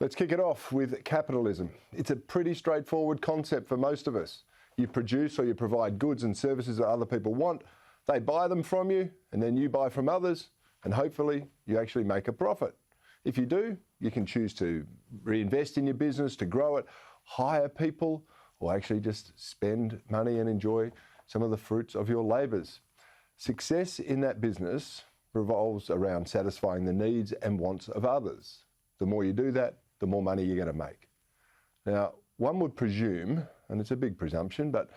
Let's kick it off with capitalism. It's a pretty straightforward concept for most of us. You produce or you provide goods and services that other people want, they buy them from you, and then you buy from others, and hopefully you actually make a profit. If you do, you can choose to reinvest in your business, to grow it, hire people, or actually just spend money and enjoy some of the fruits of your labours. Success in that business revolves around satisfying the needs and wants of others. The more you do that, the more money you're going to make. Now, one would presume, and it's a big presumption, but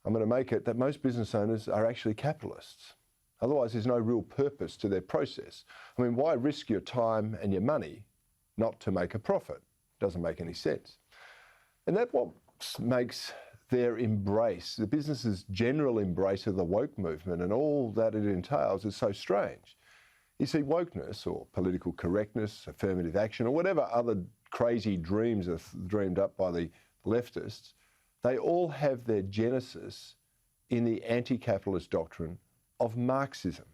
I'm going to make it, that most business owners are actually capitalists. Otherwise, there's no real purpose to their process. I mean, why risk your time and your money not to make a profit? Doesn't make any sense. And that's what makes their embrace, the business's general embrace of the woke movement and all that it entails is so strange. You see, wokeness or political correctness, affirmative action, or whatever other crazy dreams are dreamed up by the leftists, they all have their genesis in the anti-capitalist doctrine of Marxism.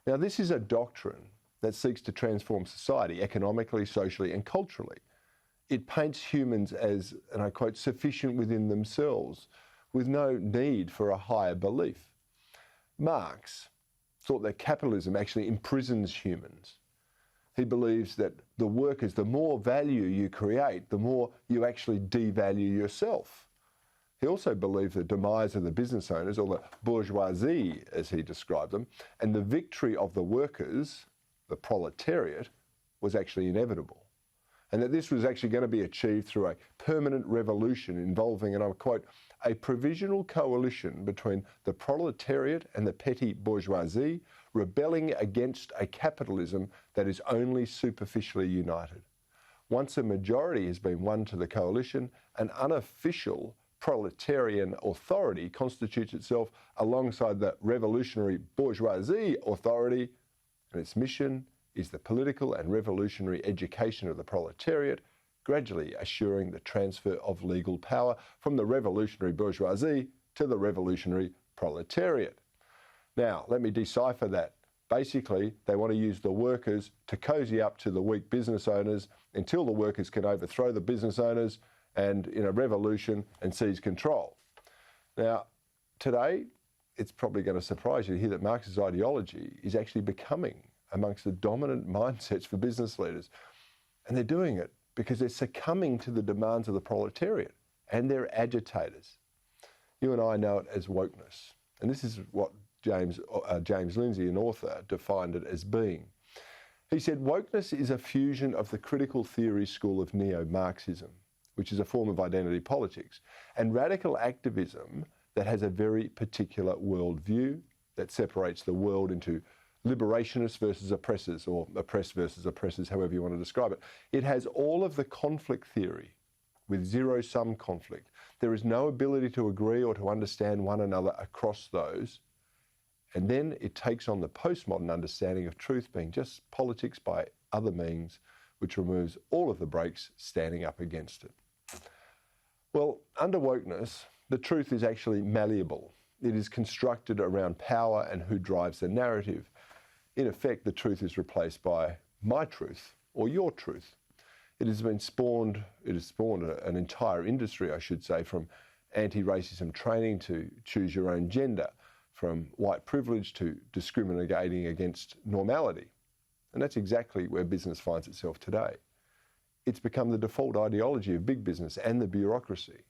Now, this is a doctrine that seeks to transform society economically, socially, and culturally. It paints humans as, and I quote, sufficient within themselves, with no need for a higher belief. Marx thought that capitalism actually imprisons humans. He believes that the workers, the more value you create, the more you actually devalue yourself. He also believed the demise of the business owners, or the bourgeoisie, as he described them, and the victory of the workers, the proletariat, was actually inevitable. And that this was actually going to be achieved through a permanent revolution involving, and I quote, a provisional coalition between the proletariat and the petty bourgeoisie, rebelling against a capitalism that is only superficially united. Once a majority has been won to the coalition, an unofficial proletarian authority constitutes itself alongside the revolutionary bourgeoisie authority, and its mission is the political and revolutionary education of the proletariat, gradually assuring the transfer of legal power from the revolutionary bourgeoisie to the revolutionary proletariat. Now, let me decipher that. Basically, they want to use the workers to cozy up to the weak business owners until the workers can overthrow the business owners and in a revolution and seize control. Now, today, it's probably going to surprise you to hear that Marx's ideology is actually becoming amongst the dominant mindsets for business leaders. And they're doing it because they're succumbing to the demands of the proletariat and they're agitators. You and I know it as wokeness. And this is what James Lindsay, an author, defined it as being. He said, wokeness is a fusion of the critical theory school of neo-Marxism, which is a form of identity politics, and radical activism that has a very particular worldview that separates the world into liberationists versus oppressors, or oppressed versus oppressors, however you want to describe it. It has all of the conflict theory with zero-sum conflict. There is no ability to agree or to understand one another across those. And then it takes on the postmodern understanding of truth being just politics by other means, which removes all of the brakes standing up against it. Well, under wokeness, the truth is actually malleable. It is constructed around power and who drives the narrative. In effect, the truth is replaced by my truth or your truth. It has spawned an entire industry, I should say, from anti-racism training to choose your own gender, from white privilege to discriminating against normality. And that's exactly where business finds itself today. It's become the default ideology of big business and the bureaucracy.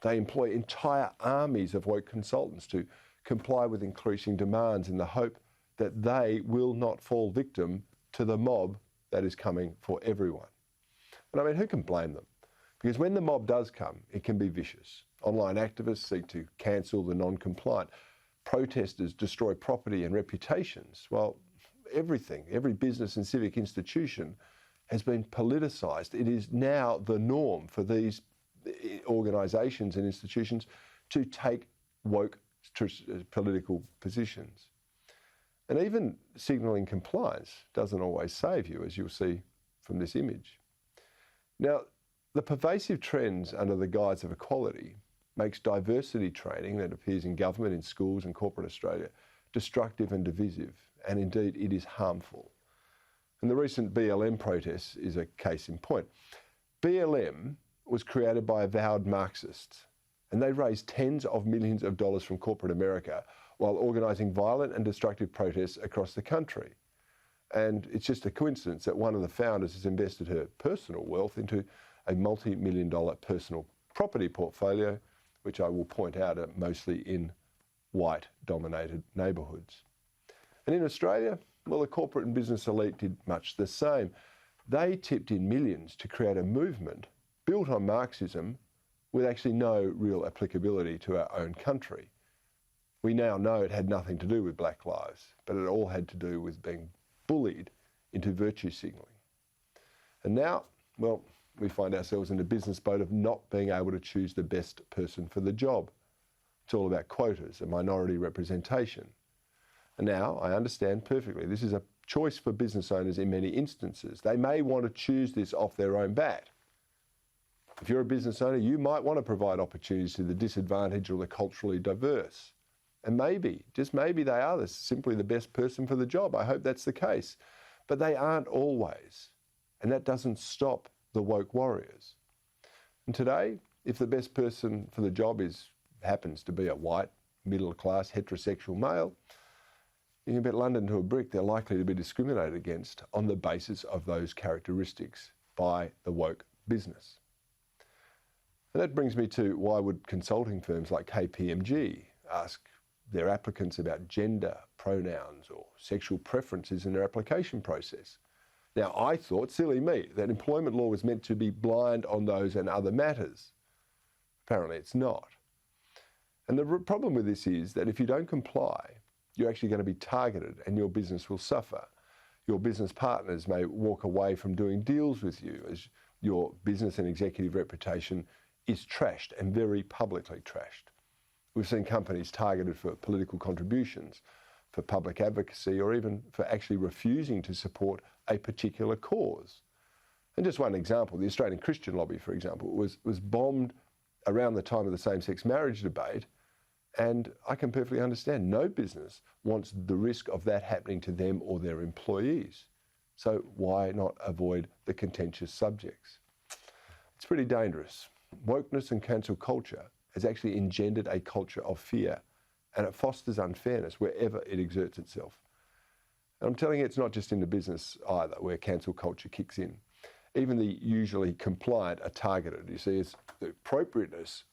They employ entire armies of woke consultants to comply with increasing demands in the hope that they will not fall victim to the mob that is coming for everyone. And I mean, who can blame them? Because when the mob does come, it can be vicious. Online activists seek to cancel the non-compliant. Protesters destroy property and reputations. Well, everything, every business and civic institution has been politicised. It is now the norm for these organisations and institutions to take woke political positions. And even signalling compliance doesn't always save you, as you'll see from this image. Now, the pervasive trends under the guise of equality makes diversity training that appears in government, in schools and corporate Australia destructive and divisive, and indeed it is harmful. And the recent BLM protests is a case in point. BLM was created by avowed Marxists, and they raised tens of millions of dollars from corporate America while organising violent and destructive protests across the country. And it's just a coincidence that one of the founders has invested her personal wealth into a multi-million-dollar personal property portfolio, which I will point out are mostly in white-dominated neighbourhoods. And in Australia, well, the corporate and business elite did much the same. They tipped in millions to create a movement built on Marxism with actually no real applicability to our own country. We now know it had nothing to do with Black Lives, but it all had to do with being bullied into virtue signalling. And now, well, we find ourselves in the business boat of not being able to choose the best person for the job. It's all about quotas and minority representation. And now I understand perfectly this is a choice for business owners in many instances. They may want to choose this off their own bat. If you're a business owner, you might want to provide opportunities to the disadvantaged or the culturally diverse. And maybe, just maybe, they are simply the best person for the job. I hope that's the case. But they aren't always. And that doesn't stop the woke warriors. And today, if the best person for the job happens to be a white, middle-class, heterosexual male, you can bet London to a brick they're likely to be discriminated against on the basis of those characteristics by the woke business. And that brings me to why would consulting firms like KPMG ask their applicants about gender, pronouns or sexual preferences in their application process? Now, I thought, silly me, that employment law was meant to be blind on those and other matters. Apparently it's not. And the problem with this is that if you don't comply, you're actually going to be targeted and your business will suffer. Your business partners may walk away from doing deals with you as your business and executive reputation is trashed and very publicly trashed. We've seen companies targeted for political contributions, for public advocacy, or even for actually refusing to support a particular cause. And just one example, the Australian Christian Lobby, for example, was bombed around the time of the same-sex marriage debate, and I can perfectly understand no business wants the risk of that happening to them or their employees. So why not avoid the contentious subjects? It's pretty dangerous. Wokeness and cancel culture has actually engendered a culture of fear, and it fosters unfairness wherever it exerts itself. And I'm telling you, it's not just in the business either, where cancel culture kicks in. Even the usually compliant are targeted. You see, it's the appropriateness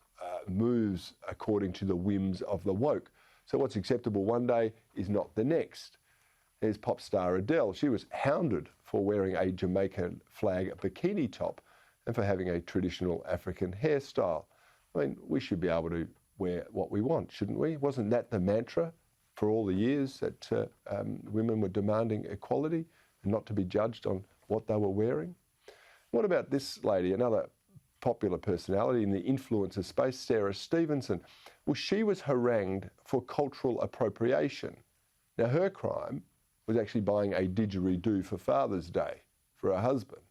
moves according to the whims of the woke. So what's acceptable one day is not the next. There's pop star Adele. She was hounded for wearing a Jamaican flag bikini top and for having a traditional African hairstyle. I mean, we should be able to wear what we want, shouldn't we? Wasn't that the mantra for all the years that women were demanding equality and not to be judged on what they were wearing? What about this lady, another popular personality in the influencer space, Sarah Stevenson? Well, she was harangued for cultural appropriation. Now, her crime was actually buying a didgeridoo for Father's Day for her husband.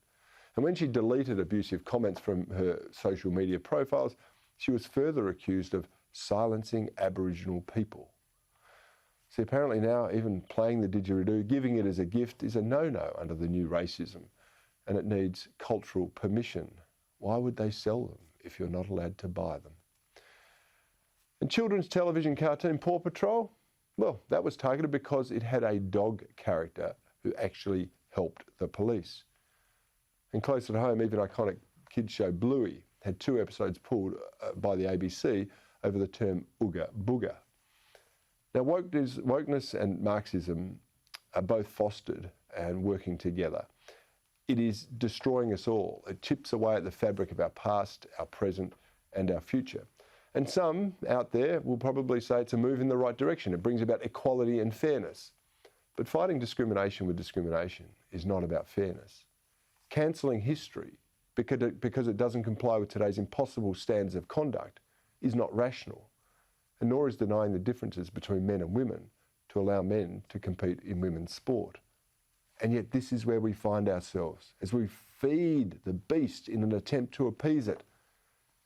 And when she deleted abusive comments from her social media profiles, she was further accused of silencing Aboriginal people. See, apparently now even playing the didgeridoo, giving it as a gift, is a no-no under the new racism, and it needs cultural permission. Why would they sell them if you're not allowed to buy them? And children's television cartoon Paw Patrol, well, that was targeted because it had a dog character who actually helped the police. And closer to home, even iconic kids show Bluey had 2 episodes pulled by the ABC over the term Ooga Booga. Now, wokeness and Marxism are both fostered and working together. It is destroying us all. It chips away at the fabric of our past, our present, and our future. And some out there will probably say it's a move in the right direction. It brings about equality and fairness. But fighting discrimination with discrimination is not about fairness. Cancelling history because it doesn't comply with today's impossible standards of conduct is not rational, and nor is denying the differences between men and women to allow men to compete in women's sport. And yet this is where we find ourselves, as we feed the beast in an attempt to appease it.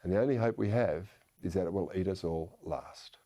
And the only hope we have is that it will eat us all last.